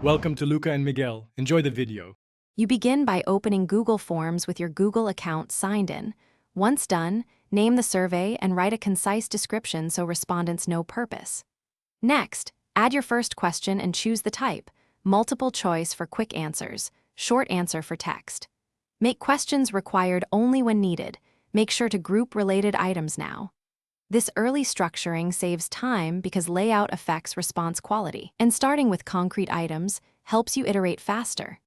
Welcome to Luca and Miguel. Enjoy the video. You begin by opening Google Forms with your Google account signed in. Once done, name the survey and write a concise description so respondents know purpose. Next, add your first question and choose the type: multiple choice for quick answers, short answer for text. Make questions required only when needed. Make sure to group related items now. This early structuring saves time because layout affects response quality, and starting with concrete items helps you iterate faster.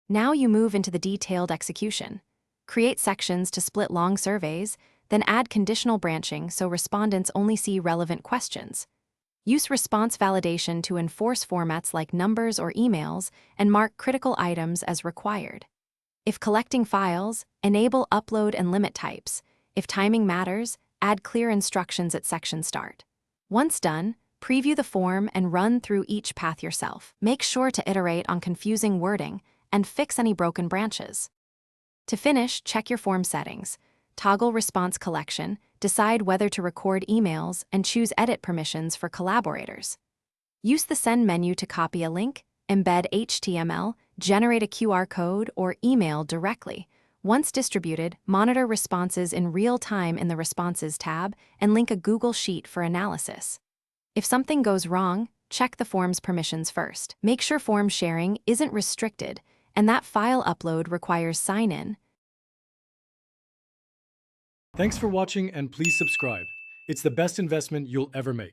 Now you move into the detailed execution. Create sections to split long surveys, then add conditional branching so respondents only see relevant questions. Use response validation to enforce formats like numbers or emails and mark critical items as required. If collecting files, enable upload and limit types. If timing matters, add clear instructions at section start. Once done, preview the form and run through each path yourself. Make sure to iterate on confusing wording and fix any broken branches. To finish, check your form settings. Toggle response collection, decide whether to record emails, and choose edit permissions for collaborators. Use the Send menu to copy a link, embed HTML, generate a QR code, or email directly. Once distributed, monitor responses in real time in the Responses tab and link a Google Sheet for analysis. If something goes wrong, check the form's permissions first. Make sure form sharing isn't restricted and that file upload requires sign-in. Thanks for watching and please subscribe. It's the best investment you'll ever make.